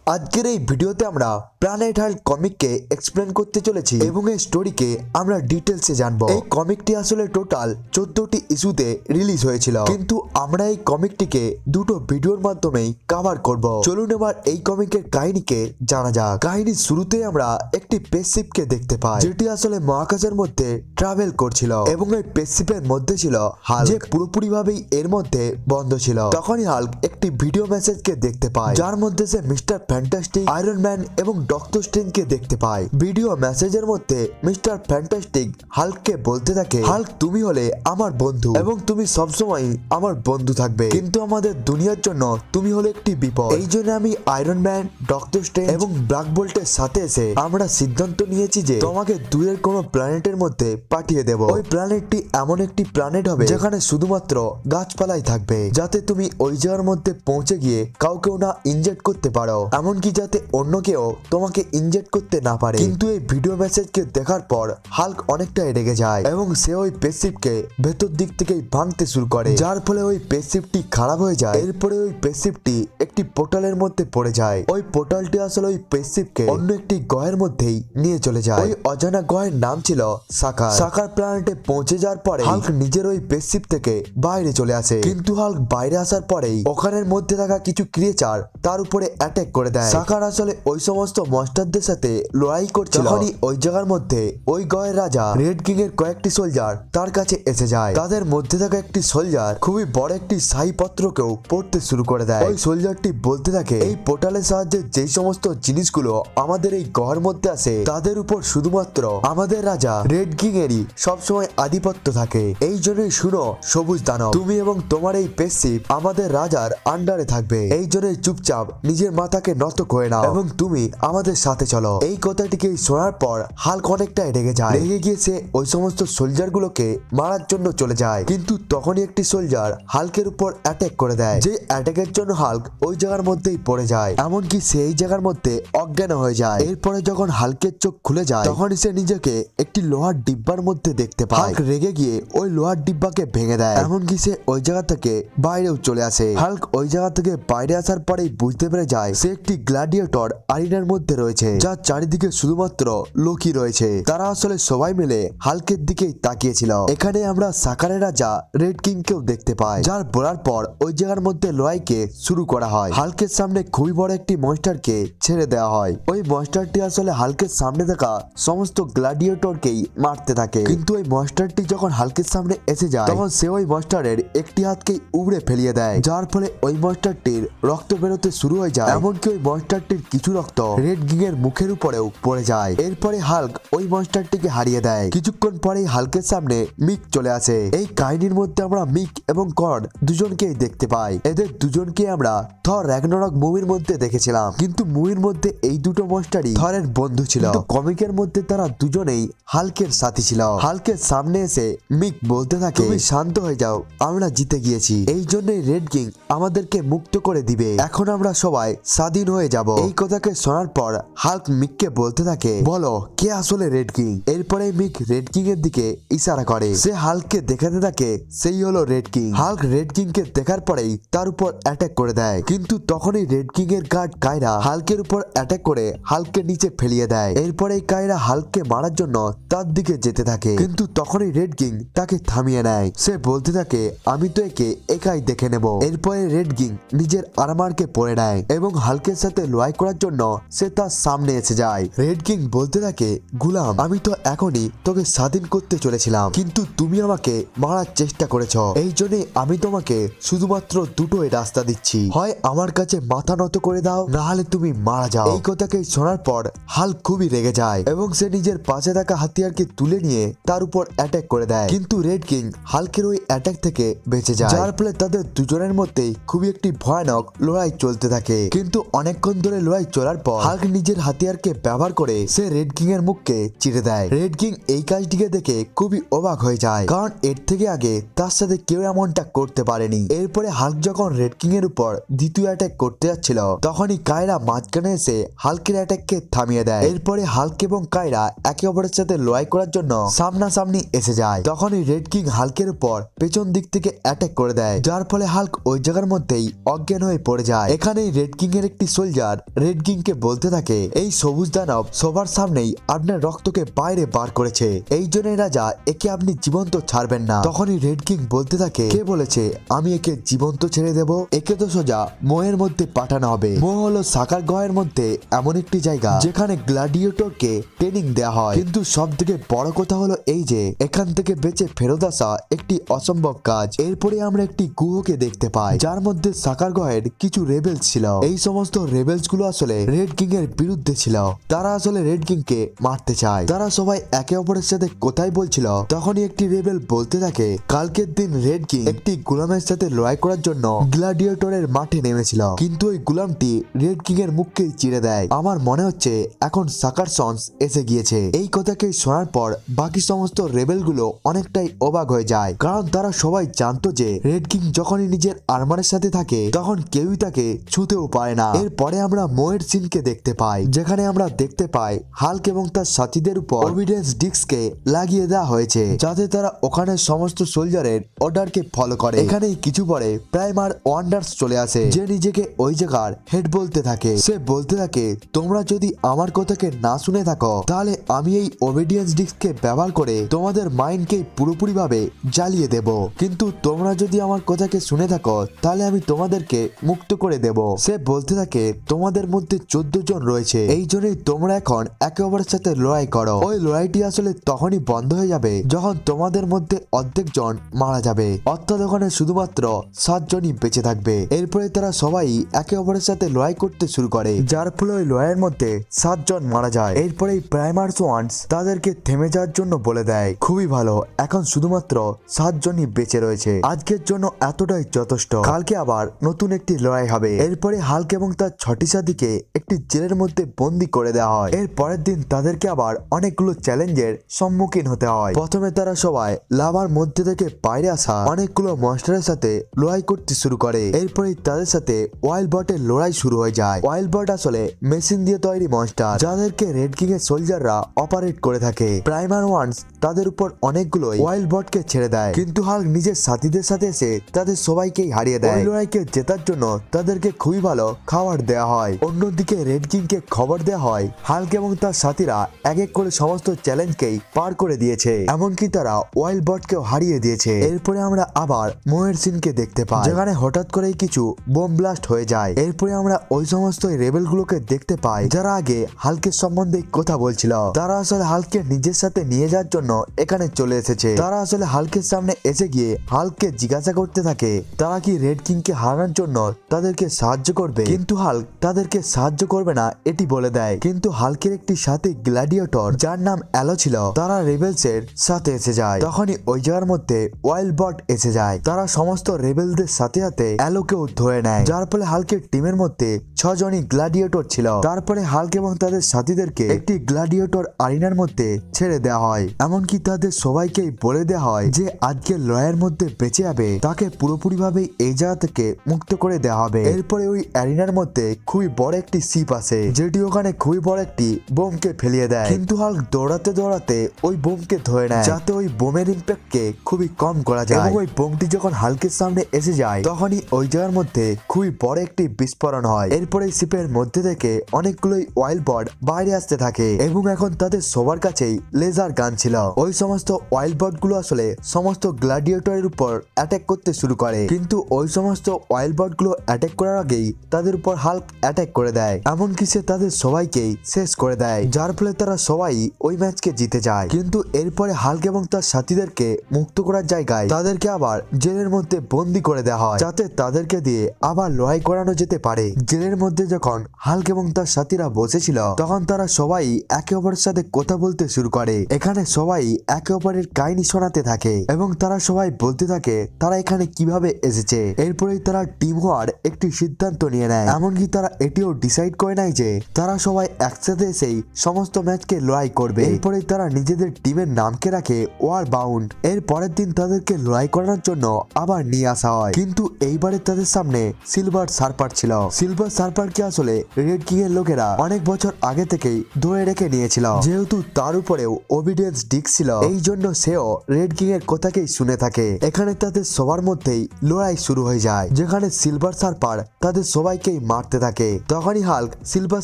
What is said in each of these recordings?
আজকের এই ভিডিওতে আমরা প্ল্যানেট হাল্ক কমিককে এক্সপ্লেন করতে চলেছি এবং এই স্টোরিকে আমরা ডিটেইলসে জানবো। এই কমিকটি আসলে টোটাল 14টি ইস্যুতে রিলিজ হয়েছিল, কিন্তু আমরা এই কমিকটিকে দুটো ভিডিওর মাধ্যমেই কভার করব। চলুন এবার এই কমিকের কাহিনীকে জানা যাক। কাহিনীর শুরুতে আমরা একটি স্পেসশিপকে দেখতে পাই, যেটি আসলে মহাকাশের মধ্যে ট্রাভেল করছিল এবং এই স্পেসশিপের মধ্যে ছিল হাল্ক, যে পুরোপুরিভাবেই এর মধ্যে বন্ধ ছিল। তখনই হাল্ক একটি ভিডিও মেসেজকে দেখতে পায়, যার মধ্যে সে মিস্টার ফ্যান্টাস্টিক, আয়রন ম্যান এবং ডক্টর স্ট্রেঞ্জকে দেখতে পায়। ভিডিও মেসেজের মধ্যে মিস্টার ফ্যান্টাস্টিক হাল্ককে বলতে থাকে, হাল্ক তুমি হলে আমার বন্ধু এবং তুমি সবসময় আমার বন্ধু থাকবে, কিন্তু আমাদের দুনিয়ার জন্য তুমি হলে একটি বিপদ। এই জন্য আমি আয়রন ম্যান, ডক্টর স্ট্রেঞ্জ এবং ব্ল্যাক বোল্টের সাথে এসে আমরা সিদ্ধান্ত নিয়েছি যে তোমাকে দূরের কোনো প্ল্যানেটের মধ্যে পাঠিয়ে দেব। ওই প্ল্যানেটটি এমন একটি প্ল্যানেট হবে যেখানে শুধুমাত্র গাছপালাই থাকবে, যাতে তুমি ওই জায়গার মধ্যে পৌঁছে গিয়ে কাউকেও না ইনজেক্ট করতে পারো, এমনকি যাতে অন্য কেউ তোমাকে ইনজেক্ট করতে না পারে। কিন্তু এই ভিডিও মেসেজকে দেখার পর হাল্ক অনেকটাই রেগে যায় এবং সে ওই স্পেসশিপকে ভেতর দিক থেকেই ভাঙতে শুরু করে, যার ফলে ওই স্পেসশিপটি খারাপ হয়ে যায়। এরপরে ওই স্পেসশিপটি একটি পোর্টালের মধ্যে পড়ে যায়। ওই পোর্টালটি আসলে ওই স্পেসশিপকে অন্য একটি গ্রহের মধ্যেই নিয়ে চলে যায়। ওই অজানা গ্রহের নাম ছিল সাকার। সাকার প্ল্যানেটে পৌঁছে যাওয়ার পরে হাল্ক নিজের ওই স্পেসশিপ থেকে বাইরে চলে আসে, কিন্তু হাল্ক বাইরে আসার পরেই ওখানের মধ্যে থাকা কিছু ক্রিয়েচার তার উপরে অ্যাটাক করে দেয়। সাকার আসলে ওই সমস্ত মনস্টারদের সাথে লড়াই করছিল। তখনই ওই জায়গার মধ্যে ওই গ্রহের রাজা রেড কিং এর কয়েকটি সোলজার তার কাছে এসে যায়। তাদের মধ্যে থাকা একটি সোলজার খুবই বড় একটি শাহীপত্রকেও পড়তে শুরু করে দেয়। ওই সোলজারটি বলতে থাকে, এই পোর্টালের সাহায্যে যে সমস্ত জিনিসগুলো আমাদের এই গ্রহের মধ্যে আসে তাদের উপর শুধুমাত্র আমাদের রাজা রেড কিং এরই সবসময় আধিপত্য থাকে। এই জন্যই শুনো সবুজ দানব, তুমি এবং তোমার এই স্পেসশিপ আমাদের রাজার আন্ডারে থাকবে। এই জন্যই চুপচাপ নিজের মাথাকে নত করে নাও এবং তুমি আমাদের সাথে চলো। এই কথাটিকে শোনার পর হাল্ক অনেকটাই রেগে যায়। রেগে গিয়ে সে ওই সমস্ত সোলজার গুলোকে মারার জন্য চলে যায়, কিন্তু তখনই একটি সোলজার হাল্কের উপর অ্যাটাক করে দেয়, যে অ্যাটাকের জন্য হাল্ক ওই জায়গার মধ্যেই পড়ে যায়, এমনকি সেই জায়গার মধ্যে অজ্ঞান হয়ে যায়। এরপরে যখন হাল্কের চোখ খুলে যায় তখনই সে নিজেকে একটি লোহার ডিব্বার মধ্যে দেখতে পায়। হাল্ক রেগে গিয়ে ওই লোহার ডিব্বাকে ভেঙে দেয়, এমনকি সে ওই জায়গা থেকে বাইরেও চলে আসে। হাল্ক ওই জায়গা থেকে বাইরে আসার পরেই বুঝতে পেরে যায় সে একটি গ্ল্যাডিয়েটর আরিনার মধ্যে রয়েছে, যার চারিদিকে শুধুমাত্র লোকই রয়েছে। তারা আসলে সবাই মিলে হাল্কের দিকেই তাকিয়েছিল। এখানে আমরা সাকারের রাজা রেড কিং কেও দেখতে পাই, যার বলার পর ওই জায়গার মধ্যে লড়াইকে শুরু করা হয়। হাল্কের সামনে খুবই বড় একটি মনস্টারকে ছেড়ে দেওয়া হয়। ওই মনস্টারটি আসলে হাল্কের সামনে থাকা সমস্ত গ্ল্যাডিয়েটরকেই মারতে থাকে, কিন্তু ওই মনস্টারটি যখন হাল্কের সামনে এসে যায় তখন সে ওই মনস্টারের একটি হাতকেই উবড়ে ফেলিয়ে দেয়, যার ফলে ওই মনস্টারটির রক্ত বেরোতে শুরু হয়ে যায়, এমনকি ওই মনস্টারটির কিছু রক্ত রেড কিং এর মুখের উপরেও পড়ে যায়। এরপরে হাল্ক ওই মনস্টারটিকে হারিয়ে দেয়। কিছুক্ষণ পরেই হাল্কের সামনে মিক চলে আসে। এই কাহিনীর মধ্যে আমরা মিক এবং কর্ড দুজনকেই দেখতে পাই। এদের দুজনকে আমরা থর র্যাগনারক মুভির মধ্যে দেখেছিলাম, কিন্তু মুভির মধ্যে এই দুটো মনস্টারই থরের বন্ধু ছিল, কিন্তু কমিকের মধ্যে তারা দুজনেই হাল্কের সাথী ছিল। হাল্কের সামনে এসে মিক বলতে থাকে, তুমি শান্ত হয়ে যাও, আমরা জিতে গিয়েছি, এই জন্যই রেড কিং আমাদেরকে মুক্ত করে দিবে, এখন আমরা সবাই স্বাধীন হয়ে যাব। এই কথাকে শোনার পর হাল্ক মিককে বলতে থাকে, বলো কে আসলে রেড কিং। এরপরে মিক রেড কিং এর দিকে ইশারা করে। সে হাল্ককে দেখাতে থাকে সেই হলো red king. Hulk red king কে দেখার পরেই তার উপর অ্যাটাক করে দেয়, কিন্তু তখনই রেড কিং এর গার্ড কায়রা হাল্কের উপর অ্যাটাক করে হাল্ককে নিচে ফেলিয়ে দেয়। এরপরে কায়রা হাল্ককে মারার জন্য তার দিকে যেতে থাকে, কিন্তু তখনই রেড কিং তাকে থামিয়ে নেয়। সে বলতে থাকে, আমি তো একে একাই দেখে নেব। এরপরে রেড কিং নিজের আর্মারকে পরে নেয় এবং হাল্কের সাথে লড়াই করার জন্য সে তার সামনে এসে যায়। রেড কিং বলতে থাকে, গুলাম, আমি তো এখনই তোকে স্বাধীন করতে চলেছিলাম, কিন্তু তুমি আমাকে মারার চেষ্টা করেছ, এই জন্য আমি তোমাকে শুধুমাত্র দুটোই রাস্তা দিচ্ছি, হয় আমার কাছে মাথা নত করে দাও, না হলে তুমি মারা যাও। এই কথাকে শোনার পর হাল্ক খুবই রেগে যায় এবং সে নিজের পাশে থাকা হাতিয়ারকে তুলে নিয়ে তার উপর অ্যাটাক করে দেয়, কিন্তু রেড কিং হাল্কের ওই অ্যাটাক থেকে বেঁচে যায়, যার ফলে তাদের দুজনের মধ্যেই খুবই একটি ভয়ানক লড়াই চলতে থাকে। কিন্তু অনেকক্ষণ ধরে লড়াই চলার পর হাল্ক নিজের হাতিয়ারকে ব্যবহার করে সে রেড কিং এর মুখকে চিরে দেয়। রেড কিং এই কাজটিকে দেখে খুবই অবাক হয়ে যায়, কারণ এর থেকে আগে তার সাথে কেউ এমনটা করতে পারেনি। এরপরে হাল্ক যখন রেড কিং এর উপর দ্বিতীয় অ্যাটাক করতে যাচ্ছিল তখনই কায়রা মাঝখানে এসে হাল্কের অ্যাটাককে থামিয়ে দেয়। এরপরে হাল্ক এবং কায়রা একে অপরের সাথে লড়াই করার জন্য সামনাসামনি এসে যায়। তখনই রেড কিং হাল্কের উপর পেছন দিক থেকে অ্যাটাক করে দেয়, যার ফলে হাল্ক ওই জায়গার মধ্যেই অজ্ঞান হয়ে পড়ে যায়। এখানেই রেড কিং এর একটি সোলজার রেড কিংকে বলতে থাকে, এই সবুজ দানব সবার সামনেই আপনার রক্তকে বাইরে বার করেছে, এই জন্যই রাজা একে আপনি জীবন্ত ছাড়বেন না। তখনই রেড কিং বলতে থাকে, কে বলেছে আমি একে জীবন্ত ছেড়ে দেব? একে তো সোজা মোয়ের মধ্যে পাঠানো হবে। মো হলো সাকার গহের মধ্যে এমন একটি জায়গা যেখানে গ্ল্যাডিয়েটরকে ট্রেনিং দেওয়া হয়, কিন্তু সব থেকে বড় কথা হলো এই যে এখান থেকে বেঁচে ফেরত আসা একটি অসম্ভব কাজ। এরপরে আমরা একটি গুহকে দেখতে পাই যার মধ্যে সাকার গহের কিছু রেবেলস ছিল। এই সমস্ত রেবেলস গুলো আসলে রেড কিং এর বিরুদ্ধে ছিল, তারা আসলে রেড কিং কে মারতে চায়। তারা সবাই একে অপরের সাথে কোথায় বলছিল, তখনই একটি রেবেল বলতে থাকে, কালকের দিন রেড কিং একটি গোলামের সাথে লড়াই করার জন্য গ্ল্যাডিয়েটরের মাঠে নেমেছিল, কিন্তু ওই গোলামটি রেড কিং এর মুখকেই চিরে দেয়। আমার মনে হচ্ছে এখন সাকার সন্স এসে গিয়েছে। এই কথাকে শোনার পর বাকি সমস্ত রেবেল গুলো অনেকটাই অবাক হয়ে যায়, কারণ তারা সবাই জানতো যে রেড কিং যখনই নিজের আর্মারের সাথে থাকে তখন কেউই তাকে ছুঁতেও পারে না। এরপরে আমরা মোয়ের সিনকে দেখতে পাই, যেখানে আমরা দেখতে পাই হাল্ক এবং তার সাথীদের উপর ওবিডিয়েন্স ডিস্ককে লাগিয়ে দেওয়া হয়েছে, যাতে তারা ওখানে সমস্ত সোলজারের অর্ডারকে ফলো করে। এখানেই কিছু পরে প্রাইমার ওয়ান্ডার্স চলে আসে, যে নিজেকে ওই জায়গার হেড বলতে থাকে। সে বলতে থাকে, তোমরা যদি আমার কথাকে না শুনে থাকো তাহলে আমি এই ওবিডিয়েন্স ডিস্ককে ব্যবহার করে তোমাদের মাইন্ডকে পুরোপুরি ভাবে জ্বালিয়ে দেব, কিন্তু তোমরা যদি আমার কথাকে শুনে থাকো তাহলে আমি তোমাদেরকে মুক্ত করে দেব। সে বলতে থাকে, তোমাদের মধ্যে 14 জন রয়েছে, এই জন্যই তোমরা এখন একে অপরের সাথে লড়াই করো। ওই লড়াইটি আসলে তখনই বন্ধ হয়ে যাবে যখন তোমাদের মধ্যে অর্ধেক জন মারা যাবে, অর্থাৎ ওখানে শুধুমাত্র 7 জনই বেঁচে থাকবে। এরপরে তারা সবাই একে অপরের সাথে লড়াই করতে শুরু করে, যার ফলে ওই লড়াইয়ের মধ্যে 7 জন মারা যায়। এরপরে প্রাইমার্স ওয়ান্স তাদেরকে থেমে যাওয়ার জন্য বলে দেয়, খুবই ভালো, এখন শুধুমাত্র 7 জনই বেঁচে রয়েছে, আজকের জন্য এতটাই যথেষ্ট, কালকে আবার নতুন একটি লড়াই হবে। এরপরে হাল্ক এবং তার 6টি সাথীকে একটি জেলের মধ্যে বন্দি করে দেওয়া হয়। এর পরের দিন তাদেরকে আবার অনেকগুলো চ্যালেঞ্জের সম্মুখীন হতে হয়। প্রথমে তারা সবাই লাভার মধ্যে থেকে বাইরে আসা অনেকগুলো মনস্টারের সাথে লড়াই করতে শুরু করে। এরপরে তাদের সাথে ওয়াইল্ড বটের লড়াই শুরু হয়ে যায়। ওয়াইল্ড বট আসলে মেশিন দিয়ে তৈরি মনস্টার, যাদেরকে রেড কিং এর সোলজাররা অপারেট করে থাকে। প্রাইমার ওয়ান্স তাদের উপর অনেকগুলো ওয়াইল্ড বটকে ছেড়ে দেয়, কিন্তু হাল্ক নিজের সাথীদের সাথে এসে তাদের সবাইকেই হারিয়ে দেয়। ওই লড়াইকে জেতার জন্য তাদেরকে খুবই ভালো খাবার দেওয়া হয়। অন্যদিকে রেড কিং কে খবর দেওয়া হয় হাল্ক এবং তার সাথীরা এক এক করে সমস্ত চ্যালেঞ্জকেই পার করে দিয়েছে, এমনকি তারা ওয়াইল্ড বটকেও হারিয়ে দিয়েছে। এরপরে আমরা আবার মোয়ের সিনকে দেখতে পাই, যেখানে হঠাৎ করেই কিছু বোম ব্লাস্ট হয়ে যায়। এরপরে আমরা ওই সমস্ত রেবেল গুলোকে দেখতে পাই যারা আগে হাল্কের সম্বন্ধে কথা বলছিল। তারা আসলে হাল্ককে নিজের সাথে নিয়ে যাওয়ার জন্য এখানে চলে এসেছে। তারা আসলে হাল্কের সামনে এসে গিয়ে হাল্ককে জিজ্ঞাসা করতে থাকে তারা কি রেড কিং কে হারানোর জন্য তাদেরকে সাহায্য করবে, কিন্তু হাল্ক তাদেরকে সাহায্য করবে না এটি বলে দেয়। কিন্তু হাল্কের একটি সাথী গ্ল্যাডিয়েটর যার নাম অ্যালো ছিল, তারা রেবেলস এর সাথে এসে যায়। তখনই ওই জায়গার মধ্যে ওয়াইল্ড বট এসে যায়, তারা সমস্ত রেবেলদের সাথে সাথে অ্যালোকেও ধরে নেয়, যার ফলে হাল্কের টিমের মধ্যে 6 জনই গ্ল্যাডিয়েটর ছিল। তারপরে হাল্ক এবং তাদের সাথীদেরকে একটি গ্ল্যাডিয়েটর আরিনার মধ্যে ছেড়ে দেওয়া হয়, এমনকি তাদের সবাইকেই বলে দেওয়া হয় যে আজকের লড়াইয়ের মধ্যে বেঁচে যাবে তাকে পুরোপুরি ভাবে এই জায়গা থেকে মুক্ত করে দেওয়া হবে। এরপরে ওই অ্যারিনার মধ্যে খুবই বড় একটি শিপ আসে, যেটি ওখানে খুবই বড় একটি বোমকে ফেলিয়ে দেয়, কিন্তু হাল্ক দৌড়াতে দৌড়াতে ওই বোমকে ধরে নেয় যাতে ওই বোমের ইম্প্যাক্টকে খুবই কম করা যায়। এবং ওই বোমটি যখন হাল্কের সামনে এসে যায় তখনই ওই জায়গার মধ্যে খুবই বড় একটি বিস্ফোরণ হয়। এরপরে শিপের মধ্যে থেকে অনেকগুলোই ওয়াইল্ড বট বাইরে আসতে থাকে, এবং এখন তাদের সবার কাছেই লেজার গান ছিল। ওই সমস্ত ওয়াইল্ড বট গুলো আসলে সমস্ত গ্ল্যাডিয়েটরের উপর অ্যাটাক করতে শুরু করে, কিন্তু ওই সমস্ত ওয়াইল্ড বট গুলো অ্যাটাক করার আগেই তাদের উপর হাল্ক অ্যাটাক করে দেয়, এমনকি সে তাদের সবাইকেই শেষ করে দেয়, যার ফলে তারা সবাই ওই ম্যাচকে জিতে যায়। কিন্তু এরপরে হাল্ক এবং তার সাথীদেরকে মুক্ত করার জায়গায় তাদেরকে আবার জেলের মধ্যে বন্দি করে দেওয়া হয়, যাতে তাদেরকে দিয়ে আবার লড়াই করানো যেতে পারে। জেলের মধ্যে যখন হাল্ক এবং তার সাথীরা বসেছিল তখন তারা সবাই একে অপরের সাথে কথা বলতে শুরু করে। এখানে সবাই একে অপরের কাহিনী শোনাতে থাকে এবং তারা সবাই বলতে থাকে তারা এখানে কিভাবে এসেছে। এরপরেই তারা টিম হওয়ার একটি সিদ্ধান্ত নিয়ে নেয়, এমনকি তারা এটিও ডিসাইড করে নেয় যে তারা সবাই একসাথে এসেই সমস্ত ম্যাচকে লড়াই করবে। এরপরেই তারা নিজেদের টিমের নামকে রাখে ওয়ার বাউন্ড। এর পরের দিন তাদেরকে লড়াই করানোর জন্য আবার নিয়ে আসা হয়, কিন্তু এইবারে তাদের সামনে সিলভার সার্পার ছিল। সিলভার সার্পারকে আসলে রেড কিং এর লোকেরা অনেক বছর আগে থেকেই ধরে রেখে নিয়েছিল, যেহেতু তার উপরেও ওবিডিয়েন্স ডিস্ক ছিল, এই জন্য সেও রেড কিং এর কথাকেই শুনে থাকে। এখানে তাদের সবার মধ্যেই লড়াই শুরু হয়ে যায়, যেখানে সিলভার সার্পার তাদের সবাইকেই মারতে বাড়তে থাকে। তখনই হাল্ক সিলভার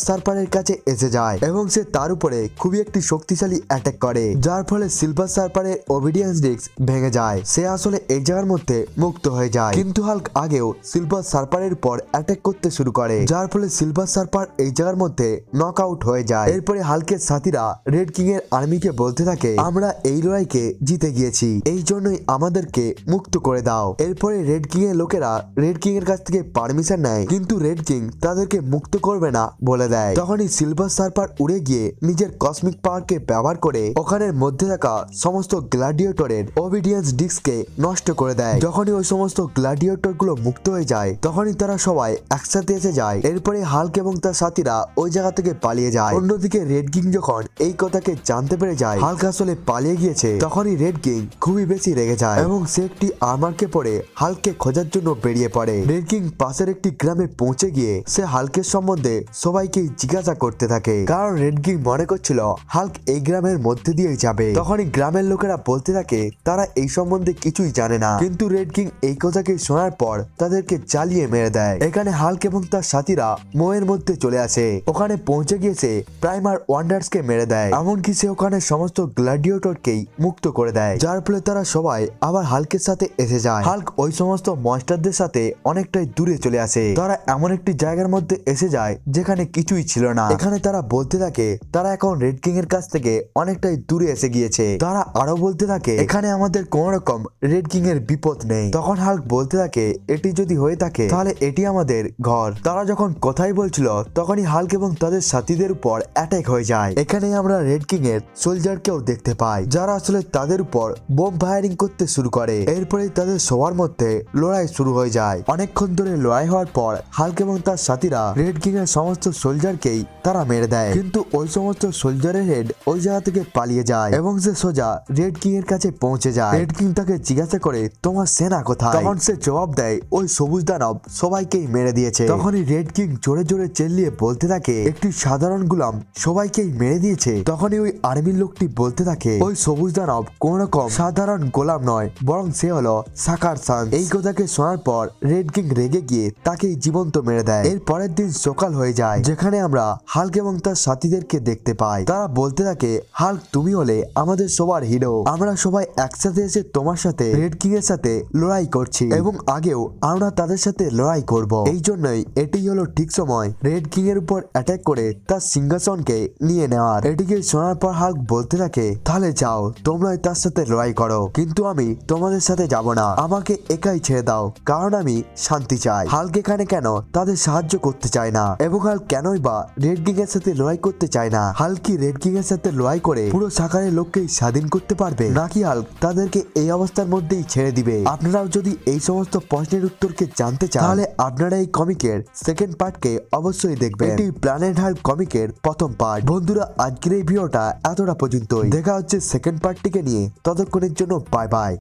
সার্পারের কাছে এসে যায় এবং সে তার উপরে খুবই একটি শক্তিশালী অ্যাটাক করে, যার ফলে সিলভার সার্পারের ওবিডিয়েন্স ডিস্ক ভেঙে যায়। সে আসলে এই জায়গার মধ্যে মুক্ত হয়ে যায়, কিন্তু হাল্ক আগেও সিলভার সার্পারের উপর অ্যাটাক করতে শুরু করে, যার ফলে সিলভার সার্পার এই জায়গার মধ্যে নক আউট হয়ে যায়। এরপরে হাল্কের সাথীরা রেড কিং এর আর্মিকে বলতে থাকে, আমরা এই লড়াইকে জিতে গিয়েছি, এই জন্যই আমাদেরকে মুক্ত করে দাও। এরপরে রেড কিং এর লোকেরা রেড কিং এর কাছ থেকে পারমিশন নেয়, কিন্তু রেড কিং তাদেরকে মুক্ত করবে না বলে দেয়। তখনই সিলভার সার্পার উড়ে গিয়ে নিজের কসমিক পাওয়ারকে ব্যবহার করে ওখানের মধ্যে থাকা সমস্ত গ্ল্যাডিয়েটরের ওবিডিয়েন্স ডিস্ককে নষ্ট করে দেয়। যখনই ওই সমস্ত গ্ল্যাডিয়েটর গুলো মুক্ত হয়ে যায়, তখনই তারা সবাই একসাথে এসে যায়। এরপরে হাল্ক এবং তার সাথীরা ওই জায়গা থেকে পালিয়ে যায়। অন্যদিকে রেড কিং যখন এই কথাকে জানতে পেরে যায় হাল্ক আসলে পালিয়ে গিয়েছে, তখনই রেড কিং খুবই বেশি রেগে যায় এবং সে একটি আর্মারকে পরে হাল্ককে খোঁজার জন্য বেরিয়ে পড়ে। রেড কিং পাশের একটি গ্রামে পৌঁছে গিয়ে সে হাল্কের সম্বন্ধে সবাইকে জিজ্ঞাসা করতে থাকে, কারণ রেড কিং মনে করছিল হাল্ক এই গ্রামের মধ্যে দিয়ে যাবে। তখনই গ্রামের লোকেরা বলতে থাকে তারা এই সম্বন্ধে কিছুই জানে না, কিন্তু রেড কিং এই কথাকে শোনার পর তাদেরকে চালিয়ে মেরে দেয়। এখানে হাল্ক এবং তার সাথীরা মোয়ের মধ্যে চলে আসে। ওখানে পৌঁছে গিয়েছে প্রাইমার ওয়ান্ডার্সকে মেরে দেয়, এমনকি সে ওখানে সমস্ত গ্ল্যাডিয়েটরকেই মুক্ত করে দেয়, যার ফলে তারা সবাই আবার হাল্কের সাথে এসে যায়। হাল্ক ওই সমস্ত মনস্টারদের সাথে অনেকটাই দূরে চলে আসে। তারা এমন একটি জায়গার মধ্যে এসে যায় যেখানে কিছুই ছিল না। এখানে তারা বলতে থাকে তারা এখন রেড কিং এর কাছ থেকে অনেকটাই দূরে এসে গিয়েছে। তারা আরো বলতে থাকে এখানে আমাদের কোন রকম রেড কিং এর বিপদ নেই। তখন হাল্ক বলতে থাকে এটি যদি হয়ে থাকে তাহলে এটি আমাদের ঘর। তারা যখন কথাই বলছিল তখনই হাল্ক এবং তাদের সাথীদের উপর অ্যাটাক হয়ে যায়। এখানে আমরা রেড কিং এর সোলজারকেও দেখতে পাই, যারা আসলে তাদের উপর বোম ফায়ারিং করতে শুরু করে। এরপরে তাদের সবার মধ্যে লড়াই শুরু হয়ে যায়। অনেকক্ষণ ধরে লড়াই হওয়ার পর হাল্ক এবং তার সাথীরা রেড কিং এর সমস্ত সোলজারকেই তারা মেরে দেয়, কিন্তু ওই সমস্ত সোলজারের হেড ওই জায়গা থেকে পালিয়ে যায় এবং সে সোজা রেড কিং এর কাছে পৌঁছে যায়। রেড কিং তাকে জিজ্ঞাসা করে তোমার সেনা কোথায়? তখন সে জবাব দেয় ওই সবুজ দানব সবাইকেই মেরে দিয়েছে। তখনই রেড কিং জোরে জোরে চেল্লিয়ে বলতে থাকে একটি সাধারণ গোলাম সবাইকেই মেরে দিয়েছে। তখনই ওই আর্মির লোকটি বলতে থাকে ওই সবুজ দানব কোন রকম সাধারণ গোলাম নয়, বরং সে হলো সাকার সান। এই কথাকে শোনার পর রেড কিং রেগে গিয়ে তাকে জীবন্ত মেরে দেয়। এর পরের দিন সকাল হয়ে যায়, যেখানে আমরা হাল্ক এবং তার সাথীদেরকে দেখতে পাই। তারা বলতে থাকে হাল্ক তুমি হলে আমাদের সবার হিরো, আমরা সবাই একসাথে এসে তোমার সাথে রেড কিং এর সাথে লড়াই করছি এবং আগেও আমরা তাদের সাথে লড়াই করব। এই জন্যই এটি হলো ঠিক সময় রেড কিং এর উপর অ্যাটাক করে তার সিংহাসনকে নিয়ে নেওয়ার। এটিকে শোনার পর হাল্ক বলতে থাকে তাহলে যাও তোমরা তার সাথে লড়াই করো, কিন্তু আমি তোমাদের সাথে যাব না, আমাকে একাই ছেড়ে দাও, কারণ আমি শান্তি চাই। হাল্ক এখানে কেন তাদের সাহায্য করতে চায় না এবং হাল্ক কেনই বা রেড কিং এর সাথে লড়াই করতে চায় না? হাল্ক কি রেড কিং এর সাথে লড়াই করে পুরো সাকারের লোককেই স্বাধীন করতে পারবে, নাকি হাল্ক তাদেরকে এই অবস্থার মধ্যেই ছেড়ে দিবে? আপনারাও যদি এই সমস্ত প্রশ্নের উত্তরকে জানতে চান তাহলে আপনারা এই কমিকের সেকেন্ড পার্টকে অবশ্যই দেখবেন। এটি প্ল্যানেট হাল্ক কমিকের প্রথম পার্ট। বন্ধুরা আজকের এই ভিডিওটা এতটা পর্যন্তই, দেখা হচ্ছে সেকেন্ড পার্টটিকে নিয়ে, ততক্ষণের জন্য বাই বাই।